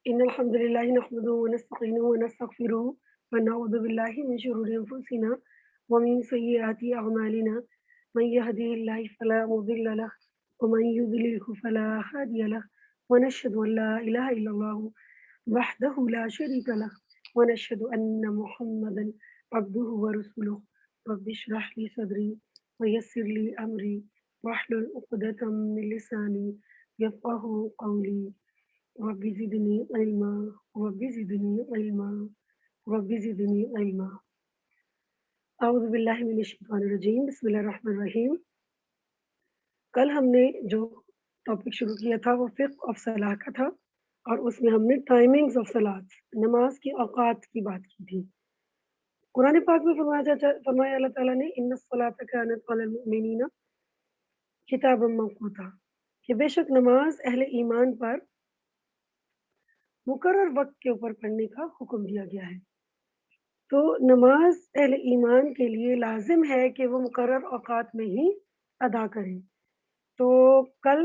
إن الحمد لله نحمده ونستعينه ونستغفره ونعوذ بالله من شرور أنفسنا ومن سيئات أعمالنا من يهده الله فلا مضل له ومن يضلله فلا هادي له ونشهد أن لا إله إلا الله وحده لا شريك له ونشهد أن محمدا عبده ورسوله رب اشرح لي صدري ويسر لي أمري واحلل عقدة من لساني يفقه قولي رب زدني علما رب زدني علما رب زدني علما أعوذ بالله من الشیطان الرجیم بسم اللہ الرحمن الرحیم. کل ہم نے جو ٹاپک شروع کیا تھا وہ فقہ آف صلاح کا تھا اور اس میں ہم نے ٹائمنگز آف صلاۃ نماز کے اوقات کی بات کی تھی. قرآن پاک میں فرمایا اللہ تعالیٰ نے ان الصلاۃ کانت علی المؤمنین کتابا موقوتا کہ بے شک نماز اہل ایمان پر مقرر وقت کے اوپر پڑھنے کا حکم دیا گیا ہے. تو نماز اہل ایمان کے لیے لازم ہے کہ وہ مقرر اوقات میں ہی ادا کریں. تو کل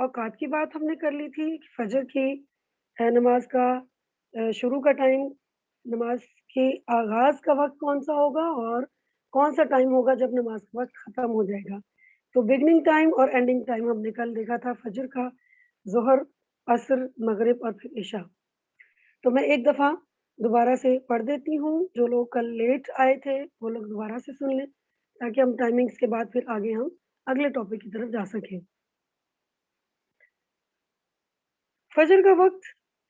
اوقات کی بات ہم نے کر لی تھی کہ فجر کی نماز کا شروع کا ٹائم، نماز کے آغاز کا وقت کون سا ہوگا اور کون سا ٹائم ہوگا جب نماز کا وقت ختم ہو جائے گا. تو بگننگ ٹائم اور اینڈنگ ٹائم ہم نے کل دیکھا تھا فجر کا، ظہر، عصر، مغرب اور پھر عشاء. تو میں ایک دفعہ دوبارہ سے پڑھ دیتی ہوں، جو لوگ کل لیٹ آئے تھے وہ لوگ دوبارہ سے سن لیں تاکہ ہم ٹائمنگز کے بعد پھر آگے ہم اگلے ٹاپک کی طرف جا سکیں. فجر کا وقت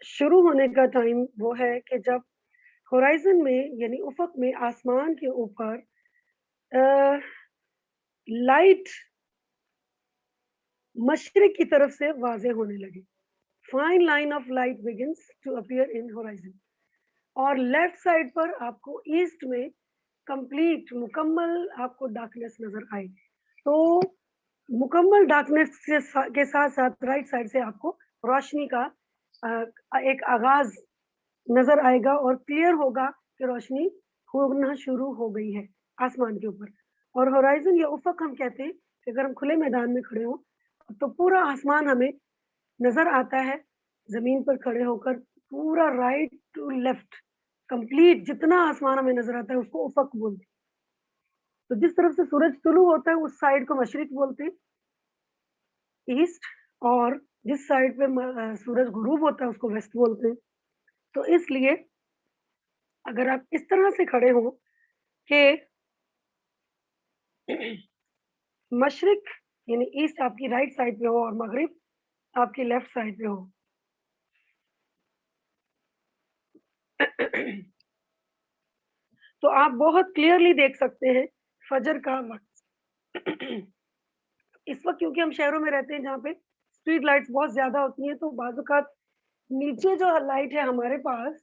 شروع ہونے کا ٹائم وہ ہے کہ جب ہورائزن میں یعنی افق میں آسمان کے اوپر لائٹ مشرق کی طرف سے واضح ہونے لگے. Fine line of light begins to appear in horizon, اور لیفٹ سائڈ پر آپ کو ایسٹ میں کمپلیٹ مکمل آپ کو ڈارکنیس نظر آئے. تو مکمل ڈارکنیس کے ساتھ ساتھ رائٹ سائڈ سے آپ کو روشنی کا ایک آغاز نظر آئے گا اور کلیئر ہوگا کہ روشنی ہونا شروع ہو گئی ہے آسمان کے اوپر. اور ہورائزن یا افق ہم کہتے ہیں کہ اگر ہم کھلے میدان میں کھڑے ہوں تو پورا آسمان ہمیں نظر آتا ہے. زمین پر کھڑے ہو کر پورا رائٹ ٹو لیفٹ کمپلیٹ جتنا آسمان ہمیں نظر آتا ہے اس کو افق بولتے ہیں. تو جس طرف سے سورج طلوع ہوتا ہے اس سائڈ کو مشرق بولتے ہیں ایسٹ، اور جس سائڈ پہ سورج غروب ہوتا ہے اس کو ویسٹ بولتے ہیں. تو اس لیے اگر آپ اس طرح سے کھڑے ہوں کہ مشرق یعنی ایسٹ آپ کی رائٹ سائڈ پہ ہو اور مغرب آپ کی لیفٹ سائڈ پہ ہو، تو آپ بہت کلیئرلی دیکھ سکتے ہیں فجر کا وقت. اس وقت کیونکہ ہم شہروں میں رہتے ہیں جہاں پہ اسٹریٹ لائٹس بہت زیادہ ہوتی ہیں، تو بعض اوقات نیچے جو لائٹ ہے ہمارے پاس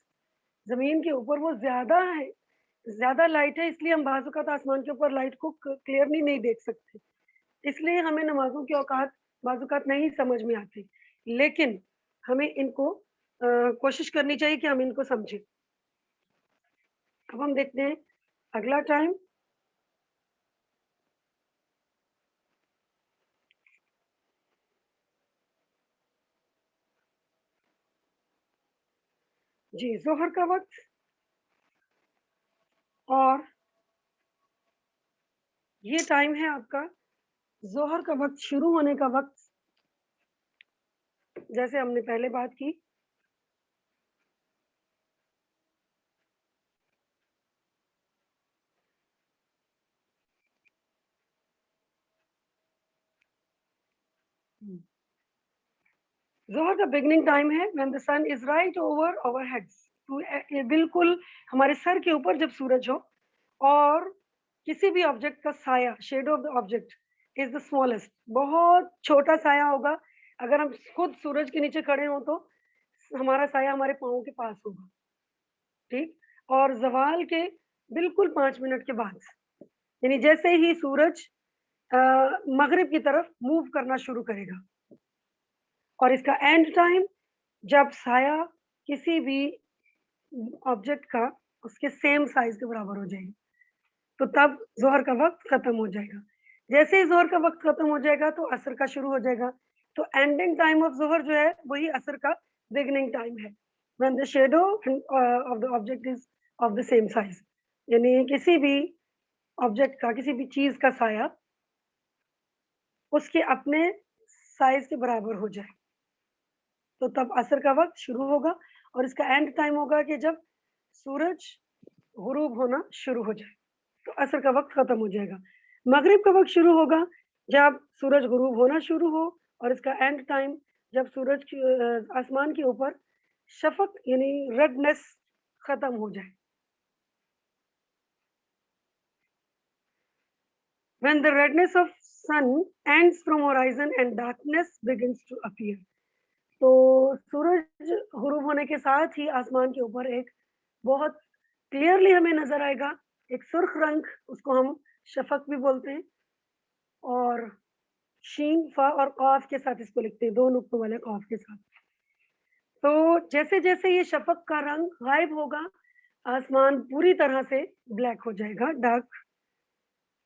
زمین کے اوپر وہ زیادہ لائٹ ہے، اس لیے ہم بعض اوقات آسمان کے اوپر لائٹ کو کلیئرلی نہیں دیکھ سکتے. اس لیے ہمیں نمازوں کے اوقات بعض اوقات نہیں سمجھ میں آتے، لیکن ہمیں ان کو کوشش کرنی چاہیے کہ ہم ان کو سمجھیں. اب ہم دیکھتے ہیں اگلا ٹائم. جی، ظہر کا وقت اور یہ ٹائم ہے آپ کا ظہر کا وقت شروع ہونے کا وقت. جیسے ہم نے پہلے بات کی ظہر کا بگننگ ٹائم ہے when the sun is right over our heads. یہ بالکل ہمارے سر کے اوپر جب سورج ہو اور کسی بھی آبجیکٹ کا سایہ shadow of the object is the smallest, بہت چھوٹا سایہ ہوگا. اگر ہم خود سورج کے نیچے کھڑے ہوں تو ہمارا سایہ ہمارے پاؤں کے پاس ہوگا، ٹھیک. اور زوال کے بالکل 5 منٹ کے بعد یعنی جیسے ہی سورج مغرب کی طرف موو کرنا شروع کرے گا، اور اس کا اینڈ ٹائم جب سایہ کسی بھی آبجیکٹ کا اس کے سیم سائز کے برابر ہو جائے گی، تو تب ظہر کا وقت ختم ہو جائے گا. جیسے ہی ظہر کا وقت ختم ہو جائے گا تو عصر کا شروع ہو جائے گا. تو اینڈنگ ٹائم آف ظہر جو ہے وہی عصر کا بگننگ ٹائم ہے. when the shadow of the object is of the same size, यानी किसी भी ऑब्जेक्ट का, किसी भी चीज का साया उसके अपने साइज के बराबर हो जाए, तो तब असर का वक्त शुरू होगा। और इसका एंड टाइम होगा कि जब सूरज गुरूब होना शुरू हो जाए, तो असर का वक्त खत्म हो जाएगा। मगरिब का वक्त शुरू होगा जब सूरज गुरूब होना शुरू हो, और इसका एंड टाइम जब सूरज की आसमान के ऊपर शफक यानी रेडनेस खत्म हो जाए। When the redness of sun ends from horizon and darkness begins to appear, तो सूरज गुरूब होने के साथ ही आसमान के ऊपर एक बहुत क्लियरली हमें नजर आएगा एक सुर्ख रंग, उसको हम शफक भी बोलते हैं, और शीन फा और कॉफ के साथ इसको लिखते हैं, दो नुक्तों वाले कॉफ के साथ। तो जैसे जैसे ये शफक का रंग गायब होगा, आसमान पूरी तरह से ब्लैक हो जाएगा, डार्क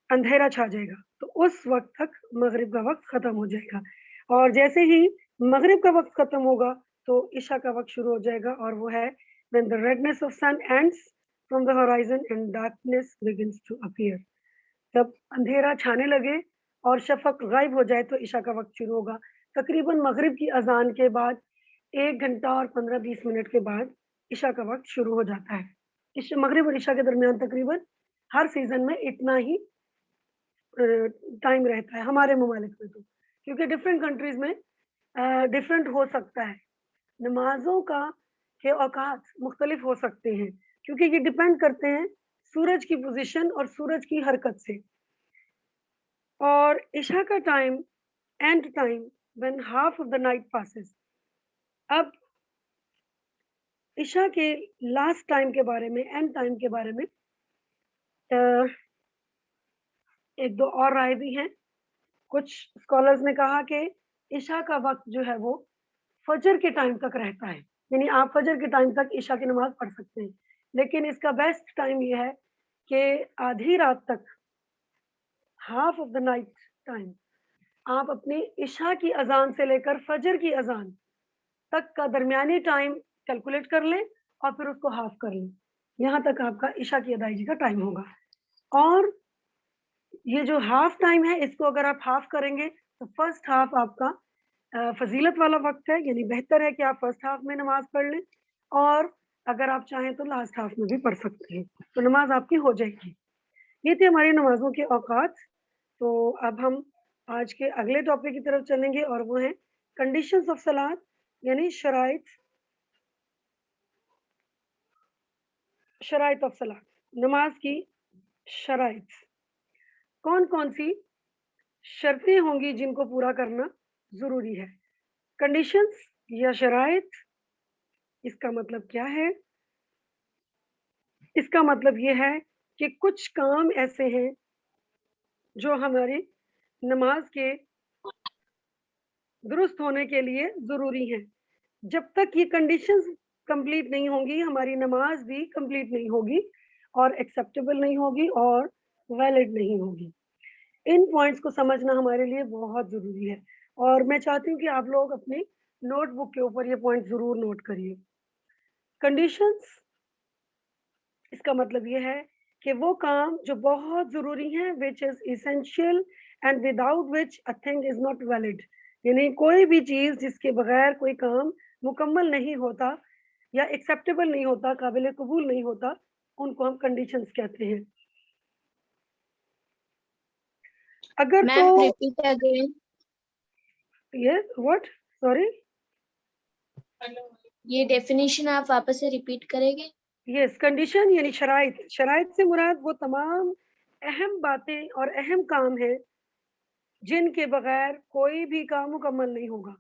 अंधेरा छा जाएगा, तो उस वक्त तक मगरिब का वक्त खत्म हो जाएगा। और जैसे ही मगरिब का वक्त खत्म होगा तो इशा का वक्त शुरू हो जाएगा, और वो है when the redness of sun ends from the horizon and darkness begins to appear, जब अंधेरा छाने लगे और शफक गायब हो जाए तो इशा का वक्त शुरू होगा। तकरीबन मगरिब की अजान के बाद 1 घंटा और 15-20 मिनट के बाद इशा का वक्त शुरू हो जाता है। इस मगरिब और इशा के दरमियान तकरीबन हर सीजन में इतना ही टाइम रहता है हमारे ममालिक में, तो क्योंकि डिफरेंट कंट्रीज में डिफरेंट हो सकता है, नमाजों का के औकात मुख्तलिफ हो सकते हैं, क्योंकि ये डिपेंड करते हैं सूरज की पोजीशन और सूरज की हरकत से। और इशा का time and time when half of the night passes. अब इशा के लास्ट टाइम के बारे में, एंड टाइम के बारे में एक दो और राय भी हैं। कुछ स्कॉलर्स ने कहा कि इशा का वक्त जो है वो फजर के टाइम तक रहता है, यानी आप फजर के टाइम तक इशा की नमाज पढ़ सकते हैं, लेकिन इसका बेस्ट टाइम ये है कि आधी रात तक, half of the night time, आप अपनी इशा की अजान से लेकर फजर की अजान तक का दरमियानी टाइम कैलकुलेट कर लें और फिर उसको हाफ कर लें, यहाँ तक आपका इशा की अदायगी का टाइम होगा। और ये जो हाफ टाइम है इसको अगर आप हाफ करेंगे तो फर्स्ट हाफ आपका फजीलत वाला वक्त है, यानी बेहतर है कि आप फर्स्ट हाफ में नमाज पढ़ लें, और अगर आप चाहें तो लास्ट हाफ में भी पढ़ सकते हैं, तो नमाज आपकी हो जाएगी। ये थी हमारी नमाजों के औकात। तो अब हम आज के अगले टॉपिक की तरफ चलेंगे, और वो है कंडीशंस ऑफ सलात, यानी शराइत ऑफ सलात, नमाज की शराइत। कौन कौन सी शर्तें होंगी जिनको पूरा करना जरूरी है? कंडीशंस या शराइत, इसका मतलब क्या है? इसका मतलब ये है कि कुछ काम ऐसे हैं जो हमारी नमाज के दुरुस्त होने के लिए जरूरी हैं। जब तक ये कंडीशंस कंप्लीट नहीं होंगी, हमारी नमाज भी कंप्लीट नहीं होगी और एक्सेप्टेबल नहीं होगी और वैलिड नहीं होगी। इन पॉइंट्स को समझना हमारे लिए बहुत जरूरी है, और मैं चाहती हूँ कि आप लोग अपनी नोटबुक के ऊपर ये पॉइंट जरूर नोट करिए। कंडीशंस, इसका मतलब ये है कि वो काम जो बहुत जरूरी हैं, which is essential and without which a thing is not valid, यानी कोई भी चीज जिसके बगैर कोई काम मुकम्मल नहीं होता या एक्सेप्टेबल नहीं होता, काबिल कबूल नहीं होता, उनको हम कंडीशंस कहते हैं। अगर तो ma'am repeat again. Yes what, sorry, ये डेफिनेशन आप वापस से रिपीट करेंगे? यस, कंडीशन यानी शराइत। शराइत से मुराद वो तमाम अहम बातें और अहम काम है जिनके बगैर कोई भी काम मुकम्मल नहीं होगा।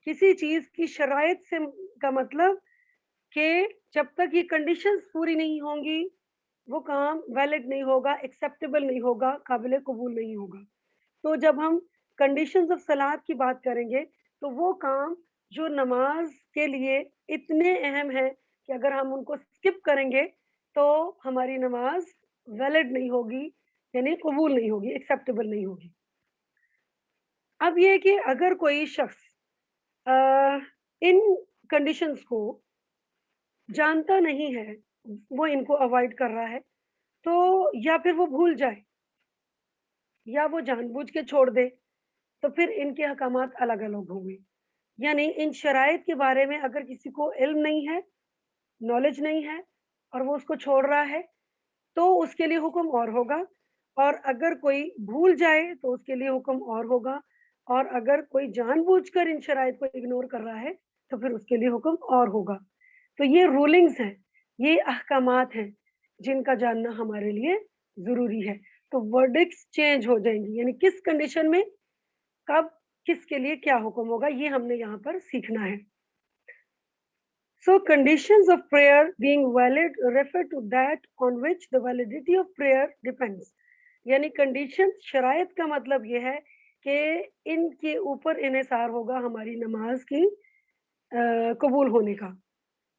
किसी चीज की शराइत से का मतलब कि जब तक ये कंडीशंस पूरी नहीं होंगी वो काम वैलिड नहीं होगा, एक्सेप्टेबल नहीं होगा, काबिल कबूल नहीं होगा। तो जब हम कंडीशंस ऑफ सलात की बात करेंगे तो वो काम जो नमाज के लिए इतने अहम है कि अगर हम उनको स्किप करेंगे तो हमारी नमाज वैलिड नहीं होगी, यानी कबूल नहीं होगी, एक्सेप्टेबल नहीं होगी। अब ये कि अगर कोई शख्स इन कंडीशंस को जानता नहीं है, वो इनको अवॉइड कर रहा है, तो या फिर वो भूल जाए या वो जानबूझ के छोड़ दे, तो फिर इनके अहकामात अलग-अलग होंगे। यानी इन शराइत के बारे में अगर किसी को इल्म नहीं है, नॉलेज नहीं है और वो उसको छोड़ रहा है, तो उसके लिए हुक्म और होगा, और अगर कोई भूल जाए तो उसके लिए हुक्म और होगा, और अगर कोई जानबूझकर इन शराइत को इग्नोर कर रहा है, तो फिर उसके लिए हुक्म और होगा। तो ये रूलिंग्स हैं, ये अहकामात हैं, जिनका जानना हमारे लिए ज़रूरी है। तो वर्डिक्ट्स चेंज हो जाएँगी, यानी किस कंडीशन में, कब, किसके लिए क्या हुक्म होगा, ये हमने यहाँ पर सीखना है। So conditions of prayer being valid refer to that on which the validity of prayer depends. यानी कंडीशन शराइत का मतलब ये है कि इनके ऊपर इन्हिसार होगा हमारी नमाज की कबूल होने का।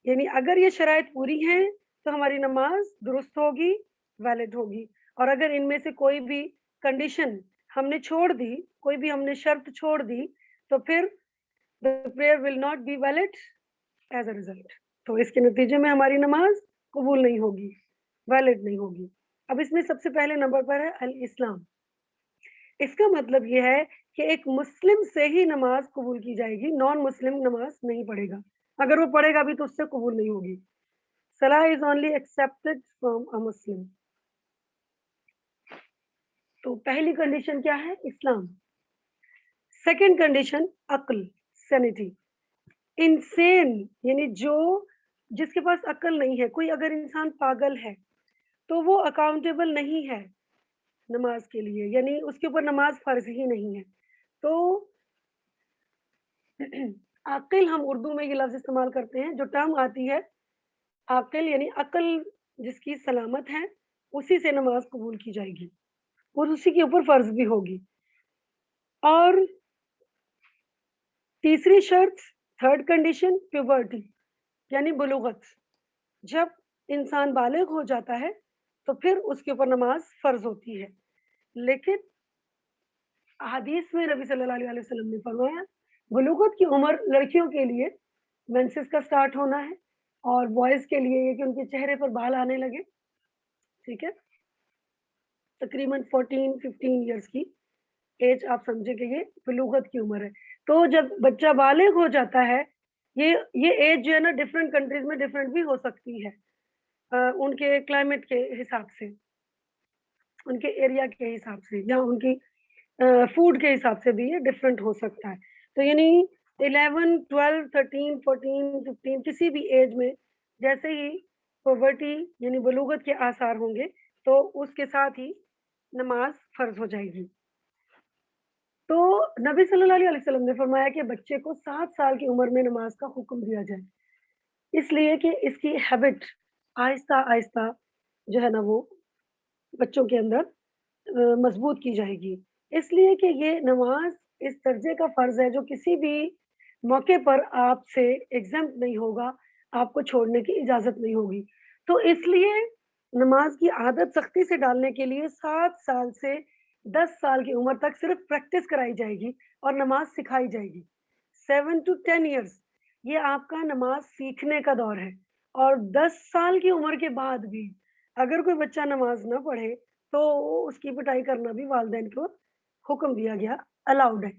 यानी अगर ये शराइत पूरी हैं तो हमारी नमाज दुरुस्त होगी, वैलिड होगी, और अगर इनमें से कोई भी कंडीशन हमने छोड़ दी, कोई भी हमने शर्त छोड़ दी, तो फिर the prayer will not be valid as a result. तो इसके नतीजे में हमारी नमाज कबूल नहीं होगी, वैलिड नहीं होगी। अब इसमें सबसे पहले नंबर पर है अल इस्लाम। इसका मतलब ये है कि एक मुस्लिम से ही नमाज कबूल की जाएगी, नॉन मुस्लिम नमाज नहीं पढ़ेगा। अगर वो पढ़ेगा भी तो उससे कबूल नहीं होगी। सलाह is only accepted from a Muslim. तो पहली कंडीशन क्या है? इस्लाम। सेकंड कंडीशन अक्ल, सैनिटी। इंसेन यानी जो जिसके पास अक्ल नहीं है, कोई अगर इंसान पागल है तो वो अकाउंटेबल नहीं है नमाज के लिए, यानी उसके ऊपर नमाज फर्ज ही नहीं है। तो आकिल हम उर्दू में ये लफ्ज इस्तेमाल करते हैं, जो टर्म आती है आकिल यानी अकल जिसकी सलामत है, उसी से नमाज कबूल की जाएगी और उसी के ऊपर फर्ज भी होगी। और तीसरी शर्त, थर्ड कंडीशन, प्यूबर्टी यानी बुलूगत। जब इंसान बालिग हो जाता है तो फिर उसके ऊपर नमाज फर्ज होती है। लेकिन हदीस में नबी सल्लल्लाहु अलैहि वसल्लम ने फरमाया, बुलूगत की उम्र लड़कियों के लिए मेंसेस का स्टार्ट होना है, और बॉयज के लिए ये कि उनके चेहरे पर बाल आने लगे, ठीक है, तकरीबन 14-15 इयर्स की एज आप समझे कि ये बुलूगत की उम्र है। तो जब बच्चा बालिग हो जाता है, ये ये एज जो है ना डिफरेंट कंट्रीज में डिफरेंट भी हो सकती है, उनके क्लाइमेट के हिसाब से, उनके एरिया के हिसाब से, या उनकी फूड के हिसाब से भी ये डिफरेंट हो सकता है। तो यानी 11, 12, 13, 14, 15 किसी भी एज में जैसे ही पुबर्टी यानी बलूगत के आसार होंगे, तो उसके साथ ही नमाज फर्ज हो जाएगी। तो नबी सल्लल्लाहु अलैहि वसल्लम ने फरमाया कि बच्चे को 7 साल की उम्र में नमाज का हुक्म दिया जाए, इसलिए कि इसकी हैबिट आहिस्ता-आहिस्ता जो है ना वो बच्चों के अंदर मजबूत की जाएगी। इसलिए कि ये नमाज इस दर्जे का फ़र्ज़ है जो किसी भी मौके पर आपसे एग्ज़ेम्प्ट नहीं होगा, आपको छोड़ने की इजाज़त नहीं होगी। तो इसलिए नमाज की आदत सख्ती से डालने के लिए 7 साल से 10 साल की उम्र तक सिर्फ़ प्रैक्टिस कराई जाएगी और नमाज सिखाई जाएगी। 7 टू 10 इयर्स ये आपका नमाज सीखने का दौर है, और 10 साल की उम्र के बाद भी अगर कोई बच्चा नमाज ना पढ़े, तो उसकी पिटाई करना भी वालिदैन को हुक्म दिया गया, अलाउड है।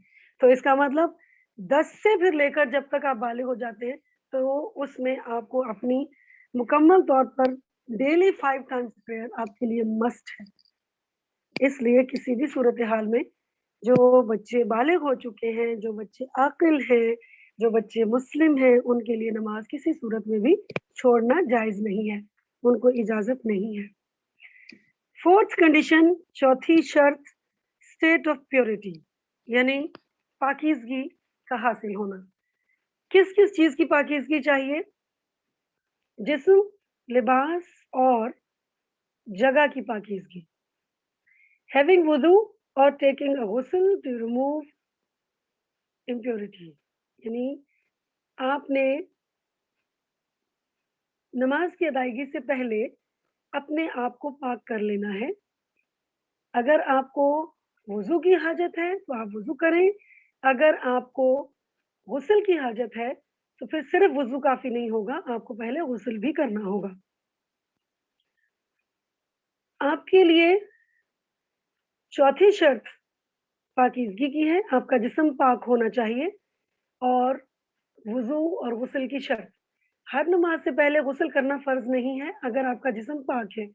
तो इसका मतलब 10 से फिर लेकर जब तक आप बालिग हो जाते हैं, तो उसमें आपको अपनी मुकम्मल तौर पर डेली 5 टाइम्स प्रेयर आपके लिए मस्ट है। इसलिए किसी भी सूरत-ए-हाल में जो बच्चे बालिग हो चुके हैं, जो बच्चे आकिल हैं, जो बच्चे मुस्लिम हैं, उनके लिए नमाज किसी सूरत में भी छोड़ना जायज़ नहीं है, उनको इजाज़त नहीं है। फोर्थ कंडीशन, चौथी शर्त, स्टेट ऑफ प्योरिटी यानी पाकीज़गी का हासिल होना। किस-किस चीज़ की पाकीज़गी चाहिए? जिस्म, लिबास और जगह की पाकीज़गी। हैविंग वुज़ू और टेकिंग अ गुस्ल टू रिमूव इम्प्योरिटी यानी आपने नमाज की अदायगी से पहले अपने आप को पाक कर लेना है। अगर आपको वुज़ू की हाजत है, तो आप वुज़ू करें। अगर आपको गुस्ल की हाजत है, तो फिर सिर्फ वुजू काफी नहीं होगा, आपको पहले गुस्ल भी करना होगा। आपके लिए चौथी शर्त पाकीज़गी की है, आपका जिस्म पाक होना चाहिए। और वुज़ू और गुस्ल की शर्त, हर नमाज से पहले गुस्ल करना फ़र्ज़ नहीं है अगर आपका जिस्म पाक है।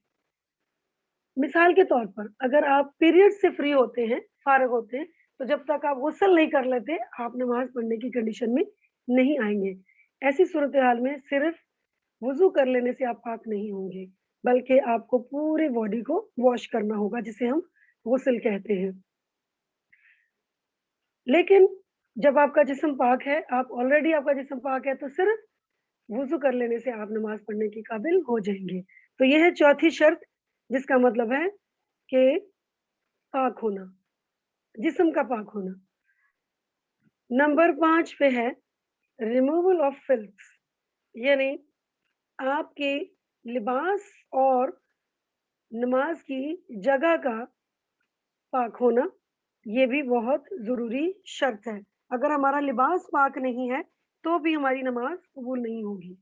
मिसाल के तौर पर अगर आप पीरियड से फ्री होते हैं, फ़ारिग होते हैं, तो जब तक आप गुस्ल नहीं कर लेते, आप नमाज़ पढ़ने की कंडीशन में नहीं आएँगे। ऐसी सूरत-ए-हाल में सिर्फ़ वुज़ू कर लेने से आप पाक नहीं होंगे, बल्कि आपको पूरे बॉडी को वॉश करना होगा, जिसे हम गुस्ल कहते हैं। लेकिन जब आपका जिस्म पाक है, आप ऑलरेडी आपका जिस्म पाक है, तो सिर्फ़ वुज़ू कर लेने से आप नमाज़ पढ़ने के काबिल हो जाएँगे। तो ये है चौथी शर्त, जिसका मतलब है कि पाक होना, जिस्म का पाक होना। नंबर 5 पे है रिमूवल ऑफ फिल्थ, यानी आपके लिबास और नमाज की जगह का पाक होना, ये भी बहुत ज़रूरी शर्त है। अगर हमारा लिबास पाक नहीं है, तो भी हमारी नमाज कबूल नहीं होगी।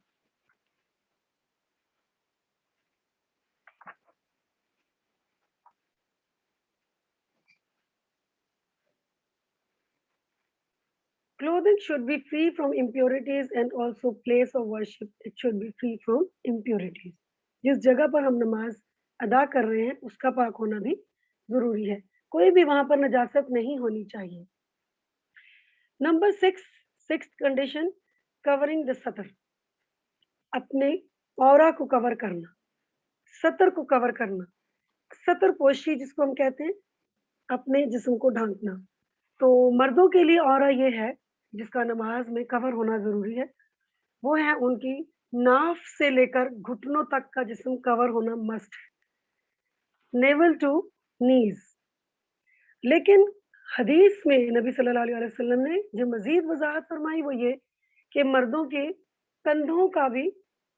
Clothing should be free from impurities and also place of worship it should be free from impurities. जिस जगह पर हम नमाज अदा कर रहे हैं उसका पाक होना भी ज़रूरी है। कोई भी वहाँ पर नजासत नहीं होनी चाहिए। Number 6 sixth condition covering the सतर, अपने औरा को कवर करना, सतर को कवर करना। सतर पोशी जिसको हम कहते हैं, अपने जिस्म को ढाँकना। तो मर्दों के लिए औरा ये है जिसका नमाज में कवर होना ज़रूरी है। वो है उनकी नाफ से लेकर घुटनों तक का जिस्म कवर होना मस्ट है, नेवल टू नीज। लेकिन हदीस में नबी सल्लल्लाहु अलैहि वसल्लम ने जो मजीद वजाहत फरमाई वो ये कि मर्दों के कंधों का भी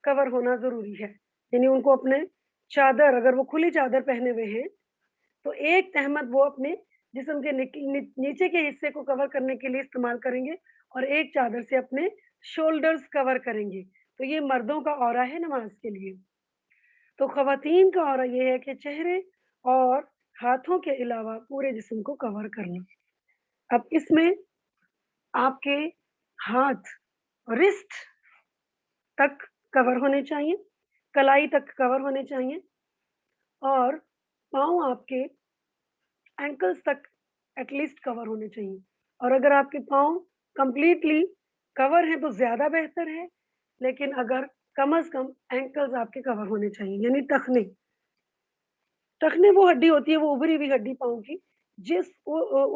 कवर होना जरूरी है, यानी उनको अपने चादर, अगर वो खुली चादर पहने हुए हैं तो एक तहमत वो अपने जिस्म के नीचे के हिस्से को कवर करने के लिए इस्तेमाल करेंगे और एक चादर से अपने शोल्डर्स कवर करेंगे। तो ये मर्दों का औरा है नमाज के लिए। तो ख़वातीन का औरा ये है कि चेहरे और हाथों के अलावा पूरे जिस्म को कवर करना। अब इसमें आपके हाथ, रिस्ट तक कवर होने चाहिए, कलाई तक कवर होने चाहिए और पाँव आपके एंकल्स तक एटलीस्ट कवर होने चाहिए। और अगर आपके पाँव कंप्लीटली कवर हैं तो ज़्यादा बेहतर है, लेकिन अगर कम से कम एंकल्स आपके कवर होने चाहिए, यानी टखने। टखने वो हड्डी होती है, वो उभरी हुई हड्डी पाँव की,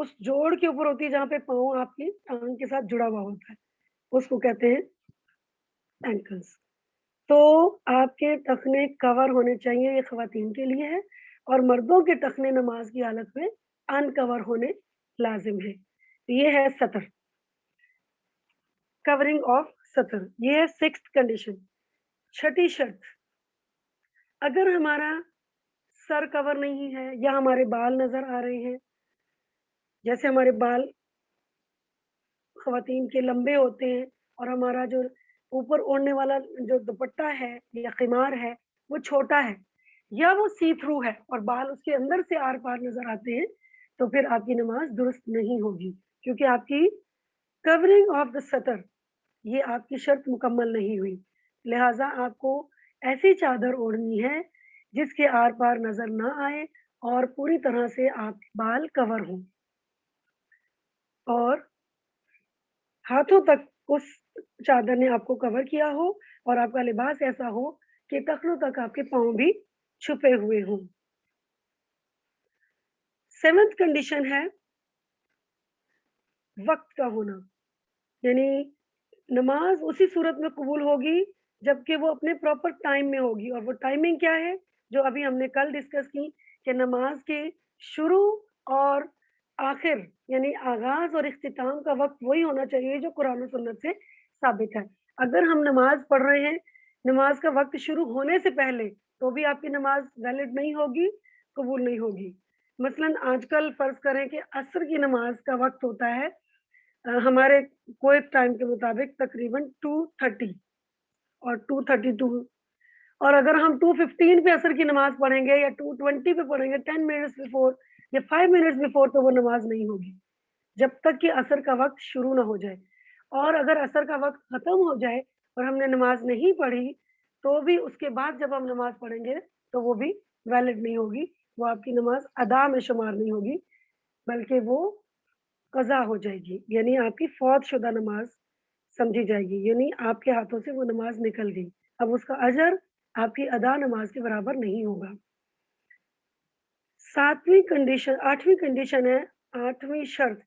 उस जोड़ के ऊपर होती है जहाँ पे पाँव आपकी टाँग के साथ जुड़ा हुआ होता है, उसको कहते हैं एंकल्स। तो आपके टखने कवर होने चाहिए, ये ख़वातीन के लिए है। और मर्दों के टखने नमाज की हालत में अनकवर होने लाजिम है। तो ये है सतर, कवरिंग ऑफ सतर, ये है सिक्स्थ कंडीशन। छठी शर्त, अगर हमारा सर कवर नहीं है या हमारे बाल नजर आ रहे हैं, जैसे हमारे बाल ख़वातीन के लंबे होते हैं और हमारा जो ऊपर ओढ़ने वाला जो दुपट्टा है या ख़िमार है वो छोटा है या वो सी थ्रू है और बाल उसके अंदर से आर पार नजर आते हैं, तो फिर आपकी नमाज दुरुस्त नहीं होगी, क्योंकि आपकी कवरिंग ऑफ द सतर, ये आपकी शर्त मुकम्मल नहीं हुई। लिहाजा आपको ऐसी चादर ओढ़नी है जिसके आर पार नजर ना आए और पूरी तरह से आपके बाल कवर हों और हाथों तक उस चादर ने आपको कवर किया हो और आपका लिबास ऐसा हो कि टखनों तक आपके पाँव भी छुपे हुए हों। 7th कंडीशन है वक़्त का होना, यानी नमाज़ उसी सूरत में कबूल होगी जबकि वो अपने प्रॉपर टाइम में होगी। और वो टाइमिंग क्या है? जो अभी हमने कल डिस्कस की कि नमाज़ के शुरू और आखिर, यानी आगाज़ और इख्तिताम का वक़्त वही होना चाहिए जो कुरान और सुन्नत से साबित है। अगर हम नमाज़ पढ़ रहे हैं, नमाज़ का वक़्त शुरू होने से पहले, तो भी आपकी नमाज़ वैलिड नहीं होगी, कबूल नहीं होगी। मसलन आजकल फ़र्ज़ करें कि असर की नमाज़ का वक़्त होता है हमारे कोएत टाइम के मुताबिक तकरीबन 2:30 और 2:32, और अगर हम 2:15 पे असर की नमाज पढ़ेंगे या 2:20 पे पढ़ेंगे, 10 मिनट्स बिफोर या 5 मिनट्स बिफोर, तो वो नमाज नहीं होगी जब तक कि असर का वक्त शुरू ना हो जाए। और अगर असर का वक्त खत्म हो जाए और हमने नमाज नहीं पढ़ी, तो भी उसके बाद जब हम नमाज पढ़ेंगे तो वो भी वैलिड नहीं होगी, वो आपकी नमाज अदा में शुमार नहीं होगी, बल्कि वो कज़ा हो जाएगी, यानी आपकी फौत शुदा नमाज समझी जाएगी, यानी आपके हाथों से वो नमाज निकल गई। अब उसका अजर आपकी अदा नमाज के बराबर नहीं होगा। 8वीं कंडीशन है, 8वीं शर्त,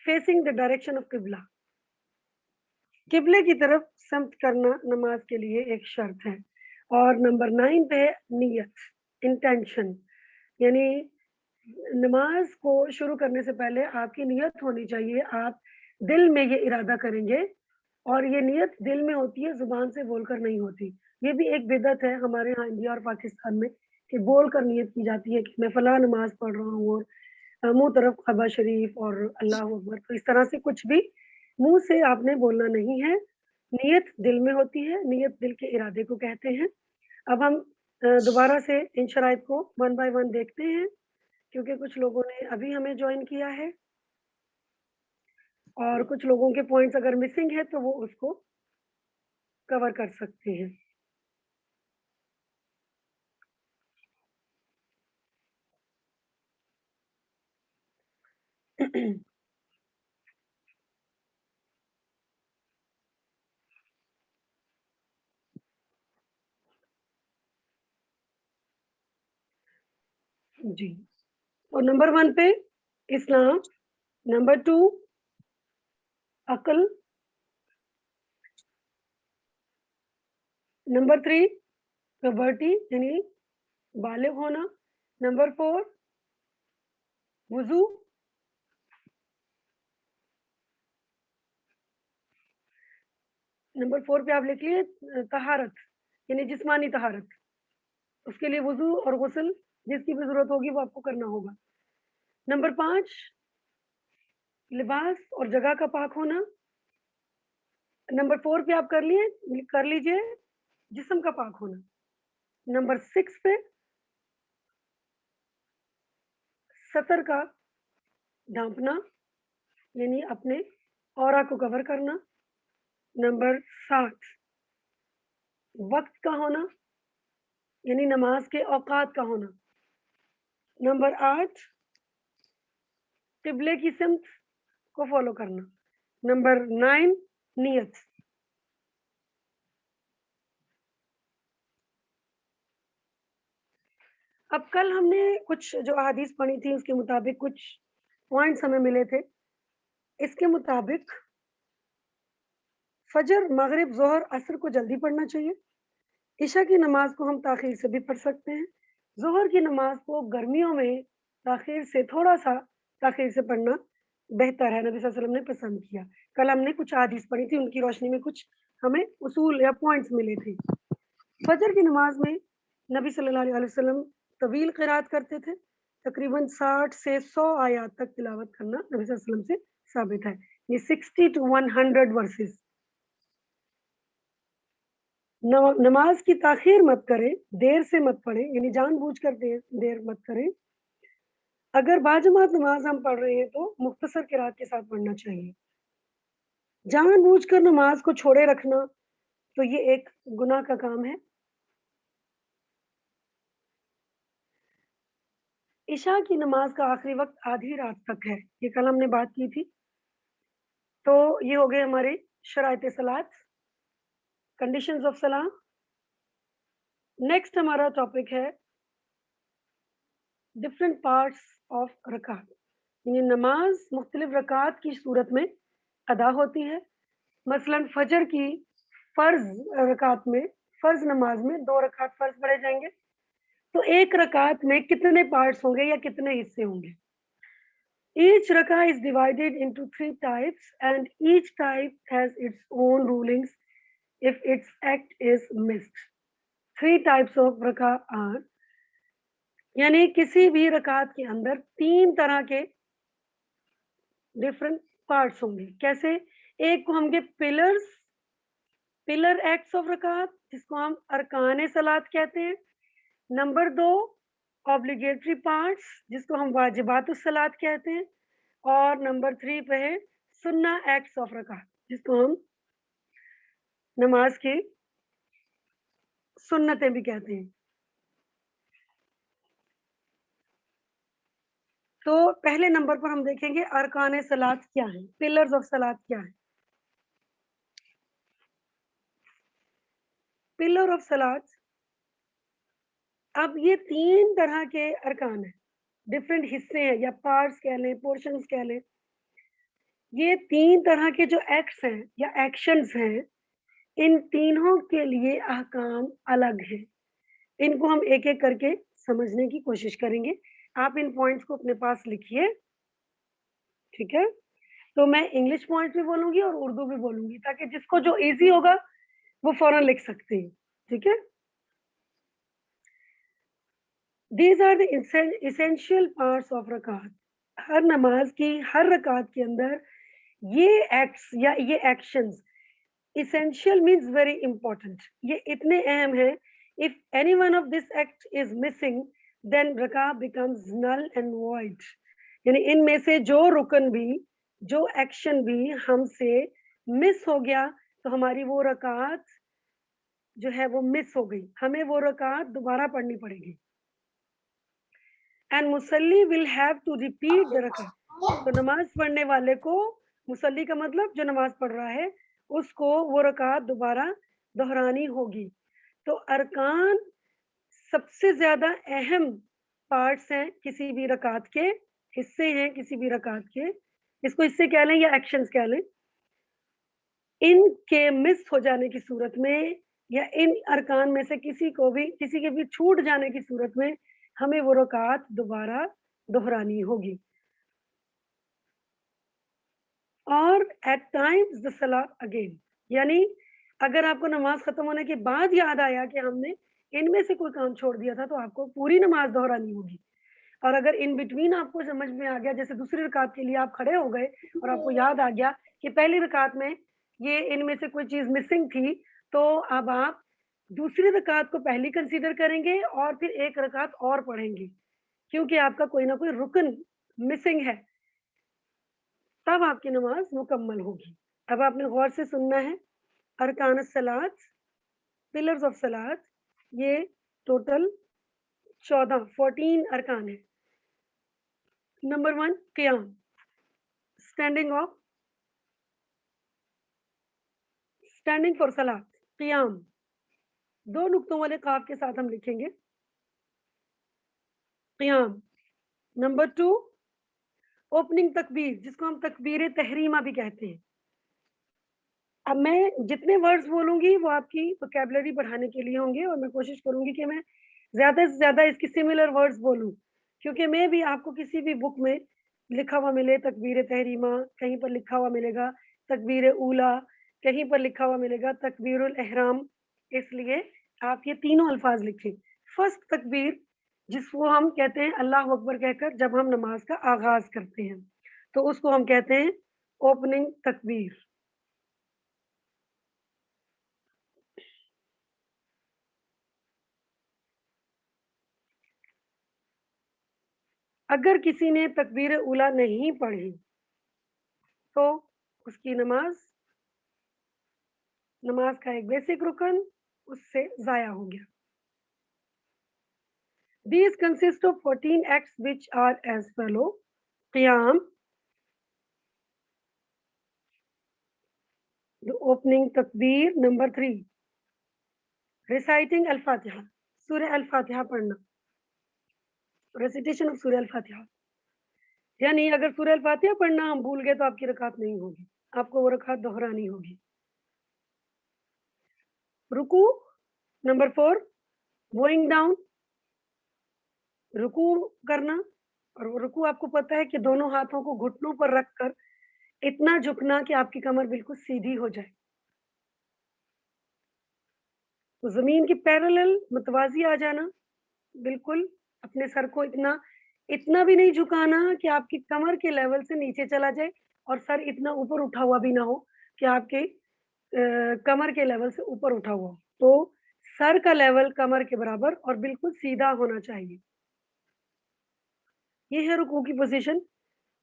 फेसिंग द डायरेक्शन ऑफ किबला। किबले की तरफ समत करना नमाज के लिए एक शर्त है। और नंबर 9 पे है नियत, इंटेंशन, यानी नमाज को शुरू करने से पहले आपकी नियत होनी चाहिए, आप दिल में ये इरादा करेंगे, और ये नियत दिल में होती है, ज़ुबान से बोलकर नहीं होती। ये भी एक बिदअत है हमारे यहाँ इंडिया और पाकिस्तान में कि बोलकर नियत की जाती है कि मैं फलाँ नमाज़ पढ़ रहा हूँ, और मुँह तरफ कअबा शरीफ और अल्लाह हू अकबर, तो इस तरह से कुछ भी मुँह से आपने बोलना नहीं है, नियत दिल में होती है, नियत दिल के इरादे को कहते हैं। अब हम दोबारा से इन शराइत को वन बाय वन देखते हैं, क्योंकि कुछ लोगों ने अभी हमें जॉइन किया है और कुछ लोगों के पॉइंट्स अगर मिसिंग है तो वो उसको कवर कर सकते हैं। जी, और नंबर 1 पे इस्लाम, नंबर 2 अक्ल, नंबर 3 प्यूबर्टी यानी बालिग होना, नंबर 4 वुज़ू, नंबर 4 पे आप लिख लिए तहारत यानी जिस्मानी तहारत, उसके लिए वुज़ू और गुस्ल जिसकी भी ज़रूरत होगी वो आपको करना होगा। नंबर 5 लिबास और जगह का पाक होना, नंबर 4 पे आप कर लीजिए जिस्म का पाक होना। नंबर 6 पे सतर का ढाँपना, यानी अपने ऑरा को कवर करना। नंबर 7 वक़्त का होना, यानी नमाज के औकात का होना। नंबर 8 किबले की सिमत को फ़ॉलो करना। नंबर 9 नियत। अब कल हमने कुछ जो अहादीस पढ़ी थी उसके मुताबिक कुछ पॉइंट्स हमें मिले थे। इसके मुताबिक फजर, मगरिब, ज़ोहर, असर को जल्दी पढ़ना चाहिए। इशा की नमाज को हम ताख़ीर से भी पढ़ सकते हैं। ज़ोहर की नमाज को गर्मियों में ताख़ीर से थोड़ा-सा ताख़ीर से पढ़ना बेहतर है, नबी सल्लल्लाहु अलैहि वसल्लम ने पसंद किया। कल हमने कुछ अहादीस पढ़ी थी, उनकी रोशनी में कुछ हमें उसूल या पॉइंट्स मिले थे। फजर की नमाज में नबी सल्लल्लाहु अलैहि वसल्लम तवील क़िराअत करते थे। तकरीबन 60 से 100 आयत तक तिलावत करना नबी सल्लल्लाहु अलैहि वसल्लम से साबित है। ये 60 टू 100 वर्सेस। नमाज की ताख़ीर मत करें, देर से मत पढ़ें, यानी जानबूझकर देर मत करें। अगर बाजमात नमाज हम पढ़ रहे हैं तो मुख्तसर क़िराअत के साथ पढ़ना चाहिए। जानबूझकर नमाज को छोड़े रखना तो ये एक गुनाह का काम है। इशा की नमाज का आखिरी वक़्त आधी रात तक है, ये कल हमने बात की थी। तो ये हो गए हमारे शराइत सलात, कंडीशंस ऑफ सलाह। नेक्स्ट हमारा टॉपिक है डिफरेंट पार्ट्स ऑफ रकात, यानी नमाज मुख्तलिफ रकात की सूरत में अदा होती है। मसलन फजर की फ़र्ज़ नमाज में 2 रकात फ़र्ज़ पढ़े जाएँगे, तो 1 रकात में कितने पार्ट्स होंगे या कितने हिस्से होंगे? Each rakah is divided into 3 types and each type has its own rulings if its act is missed. 3 types of rakah are, यानी किसी भी रकात के अंदर 3 तरह के डिफरेंट पार्ट्स होंगे। कैसे? एक को हम पिलर एक्ट्स ऑफ रकात, जिसको हम अरकान सलात कहते हैं। नंबर 2 ऑब्लिगेटरी पार्ट्स, जिसको हम वाजिबात सलात कहते हैं। और नंबर 3 पे है सुन्ना एक्ट्स ऑफ रकात, जिसको हम नमाज की सुन्नतें भी कहते हैं। तो पहले नंबर पर हम देखेंगे अरकान सलात क्या है, पिलर्स ऑफ सलात क्या है। पिलर ऑफ सलात, अब ये 3 तरह के अरकान हैं, डिफरेंट हिस्से हैं या पार्ट्स कह लें, पोर्शंस कह लें। ये 3 तरह के जो एक्ट्स हैं या एक्शंस हैं, इन तीनों के लिए अहकाम अलग हैं। इनको हम एक-एक करके समझने की कोशिश करेंगे। आप इन पॉइंट्स को अपने पास लिखिए, ठीक है? तो मैं इंग्लिश पॉइंट्स भी बोलूँगी और उर्दू भी बोलूँगी, ताकि जिसको जो ईज़ी होगा वो फ़ौरन लिख सकते हैं, ठीक है? These are the essential parts of रकात। हर नमाज की हर रकात के अंदर ये एक्ट्स या ये actions, essential means very important, ये इतने अहम हैं। If any one of this act is missing, then रकात becomes null and void। यानी इनमें से जो रुकन भी, जो एक्शन भी हमसे मिस हो गया, तो हमारी वो रकात जो है वो मिस हो गई, हमें वो रकात दोबारा पढ़नी पड़ेगी। एंड मुसल्ली will have to repeat the रकात। तो नमाज पढ़ने वाले को, मुसल्ली का मतलब जो नमाज पढ़ रहा है, उसको वो रकात दोबारा दोहरानी होगी। तो अरकान सबसे ज्यादा अहम पार्ट्स हैं किसी भी रकात के, हिस्से हैं किसी भी रकात के, इसको हिस्से कह लें या एक्शंस कह लें। इनके मिस हो जाने की सूरत में या इन अरकान में से किसी के भी छूट जाने की सूरत में हमें वो रकात दोबारा दोहरानी होगी। और एट टाइम्स द सला अगेन, यानी अगर आपको नमाज खत्म होने के बाद याद आया कि हमने इनमें से कोई काम छोड़ दिया था, तो आपको पूरी नमाज दोहरानी होगी। और अगर इन बिटवीन आपको समझ में आ गया, जैसे दूसरी रकात के लिए आप खड़े हो गए और आपको याद आ गया कि पहली रकात में ये इनमें से कोई चीज मिसिंग थी, तो अब आप दूसरी रकात को पहली कंसीडर करेंगे और फिर एक रकात और पढ़ेंगे, क्योंकि आपका कोई ना कोई रुकन मिसिंग है, तब आपकी नमाज मुकम्मल होगी। अब आपने गौर से सुनना है। अरकान सलात, पिलर्स ऑफ सलात, ये टोटल 14 अरकान है। नंबर 1 क़ियाम, स्टैंडिंग फॉर सलात, क़ियाम 2 नुक्तों वाले काफ के साथ हम लिखेंगे, क़ियाम। नंबर 2 ओपनिंग तकबीर, जिसको हम तकबीर तहरीमा भी कहते हैं। अब मैं जितने वर्ड्स बोलूंगी वो आपकी वोकैबुलरी बढ़ाने के लिए होंगे, और मैं कोशिश करूंगी कि मैं ज्यादा से ज्यादा इसकी सिमिलर वर्ड्स बोलूं, क्योंकि मैं भी आपको किसी भी बुक में लिखा हुआ मिले तकबीर तहरीमा, कहीं पर लिखा हुआ मिलेगा तकबीर ऊला, कहीं पर लिखा हुआ मिलेगा तकबीरुल एहराम, इसलिए आप ये तीनों अल्फाज लिखें। फर्स्ट तकबीर, जिसको हम कहते हैं अल्लाह अकबर कहकर जब हम नमाज का आगाज करते हैं, तो उसको हम कहते हैं ओपनिंग तकबीर। अगर किसी ने तकबीर उला नहीं पढ़ी, तो उसकी नमाज का एक बेसिक रुकन उससे जाया हो गया। These consist of 14 acts which are as follow: Qiyam, the opening takbir. Number 3, reciting Al-Fatiha, Surah Al-Fatiha पढ़ना, recitation of Surah Al-Fatiha। यानी अगर सूरह अल-फातिहा पढ़ना हम भूल गए तो आपकी रकात नहीं होगी, आपको वो रकात दोहरानी होगी। रुकू, नंबर 4 गोइंग डाउन, रुकू करना, और वो रुकू आपको पता है कि दोनों हाथों को घुटनों पर रखकर इतना झुकना कि आपकी कमर बिल्कुल सीधी हो जाए। तो जमीन के पैरेलल मुतवाजी आ जाना, बिल्कुल अपने सर को इतना इतना भी नहीं झुकाना कि आपकी कमर के लेवल से नीचे चला जाए, और सर इतना ऊपर उठा हुआ भी ना हो कि आपके कमर के लेवल से ऊपर उठा हुआ हो। तो सर का लेवल कमर के बराबर और बिल्कुल सीधा होना चाहिए। ये है रुकू की पोजीशन।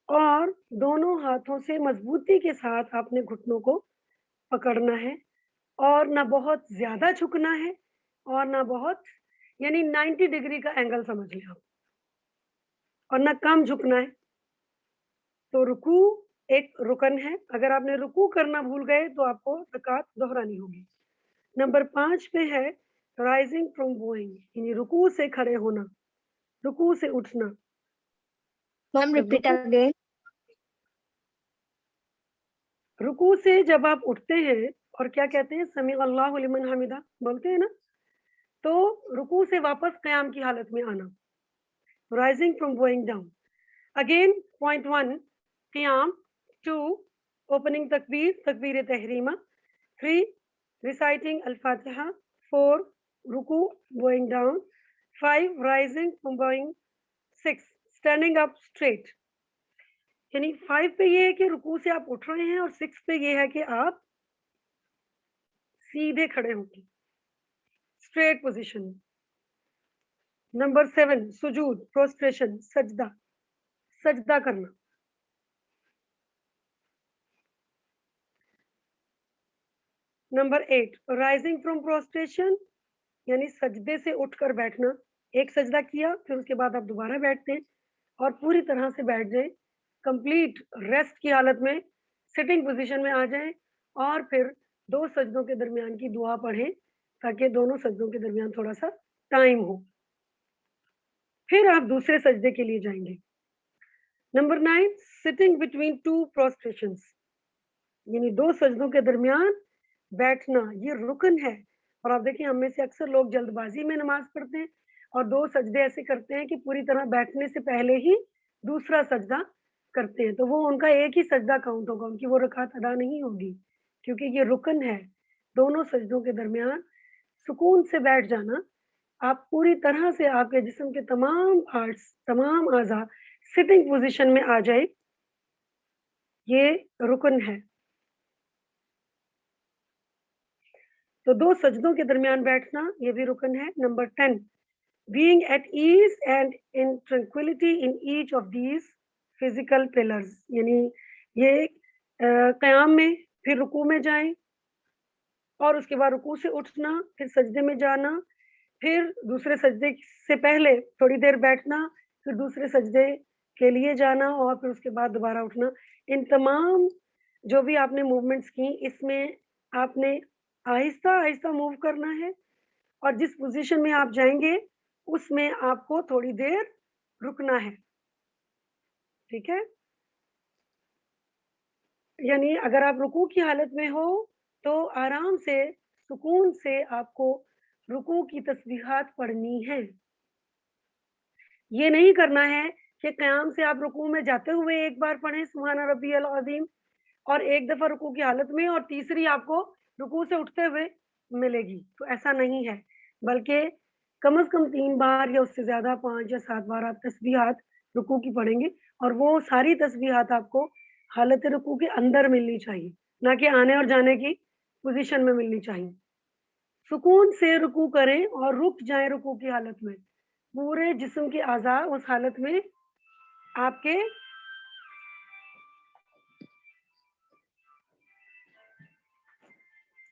और दोनों हाथों से मजबूती के साथ आपने घुटनों को पकड़ना है और ना बहुत ज्यादा झुकना है और ना बहुत, यानी 90 डिग्री का एंगल समझ लें आप, और ना कम झुकना है। तो रुकू एक रुकन है, अगर आपने रुकू करना भूल गए तो आपको रकात दोहरानी होगी। नंबर 5 पे है राइजिंग फ्रॉम गोइंग, यानी रुकू से खड़े होना, रुकू से उठना। Ma'am, जब repeat रुकू again. रुकू से जब आप उठते हैं और क्या कहते हैं, समी अल्लाहु लिमन हमिदा बोलते हैं ना, तो रुकू से वापस क़याम की हालत में आना, rising from going down. Again point 1 क़याम, 2 opening तकबीर, तकबीर तहरीमा, 3 reciting al-Fatiha, 4 रुकू going down, 5 rising from going, 6 standing up straight। यानी 5 पे ये है कि रुकू से आप उठ रहे हैं और 6 पे ये है कि आप सीधे खड़े होंगे, स्ट्रेट पोजीशन। नंबर 7 सुजूद, प्रोस्ट्रेशन, सजदा, सजदा करना। नंबर 8 राइजिंग फ्रॉम प्रोस्ट्रेशन, यानी सजदे से उठकर बैठना। एक सजदा किया फिर उसके बाद आप दोबारा बैठते हैं और पूरी तरह से बैठ जाएं, कंप्लीट रेस्ट की हालत में सिटिंग पोजीशन में आ जाएं और फिर 2 सजदों के दरमियान की दुआ पढ़ें ताकि दोनों सजदों के दरमियान थोड़ा सा टाइम हो। फिर आप दूसरे सजदे के लिए जाएंगे। नंबर 9 सिटिंग बिटवीन 2 प्रोस्ट्रेशंस, यानी 2 सजदों के दरमियान बैठना, ये रुकन है। और आप देखिए हम में से अक्सर लोग जल्दबाजी में नमाज पढ़ते हैं और 2 सजदे ऐसे करते हैं कि पूरी तरह बैठने से पहले ही दूसरा सजदा करते हैं, तो वो उनका एक ही सजदा काउंट होगा, उनकी वो रकात अदा नहीं होगी, क्योंकि ये रुकन है। दोनों सजदों के दरमियान सुकून से बैठ जाना, आप पूरी तरह से आपके जिस्म के तमाम पार्ट्स, तमाम आज़ा सिटिंग पोजीशन में आ जाए, ये रुकन है। तो 2 सजदों के दरमियान बैठना, ये भी रुकन है। Number 10 being at ease and in tranquility in each of these physical pillars, यानी ये क़याम में फिर रुकू में जाएं और उसके बाद रुकू से उठना, फिर सजदे में जाना, फिर दूसरे सजदे से पहले थोड़ी देर बैठना, फिर दूसरे सजदे के लिए जाना और फिर उसके बाद दोबारा उठना। इन तमाम जो भी आपने मूवमेंट्स की, इसमें आपने आहिस्ता-आहिस्ता मूव करना है और जिस पोज़ीशन में आप जाएँगे, उसमें आपको थोड़ी देर रुकना है, ठीक है? यानी अगर आप रुकू की हालत में हो, तो आराम से, सुकून से आपको रुकू की तस्बीहात पढ़नी हैं। ये नहीं करना है कि क़याम से आप रुकू में जाते हुए एक बार पढ़ें सुब्हान रब्बियल अज़ीम और एक दफ़ा रुकू की हालत में और तीसरी आपको रुकू से उठते हुए मिलेगी, तो ऐसा नहीं है। बल्कि कम से कम 3 बार या उससे ज़्यादा 5 या 7 बार आप तस्बीहात रुकू की पढ़ेंगे और वो सारी तस्बीहात आपको हालत रुकू के अंदर मिलनी चाहिए, ना कि आने और जाने की पोज़ीशन में मिलनी चाहिए। सुकून से रुकू करें और रुक जाएँ रुकू की हालत में। पूरे जिस्म के आज़ा उस हालत में आपके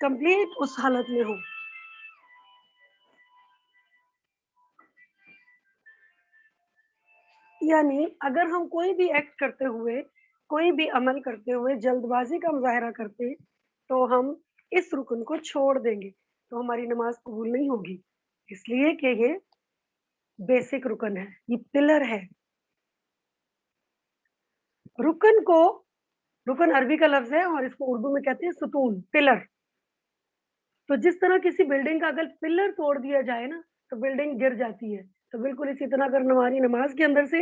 कंप्लीट उस हालत में हो। यानी अगर हम कोई भी एक्ट करते हुए, कोई भी अमल करते हुए जल्दबाज़ी का मुज़ाहिरा करते हैं, तो हम इस रुकन को छोड़ देंगे, तो हमारी नमाज़ कबूल नहीं होगी। इसलिए कि ये बेसिक रुकन है, ये पिलर है। रुकन को रुकन अरबी का लफ्ज़ है और इसको उर्दू में कहते हैं सुतून, पिलर। तो जिस तरह किसी बिल्डिंग का अगर पिलर तोड़ दिया जाए ना, तो बिल्डिंग गिर जाती है। तो बिल्कुल इसी तरह अगर हमारी नमाज़ के अंदर से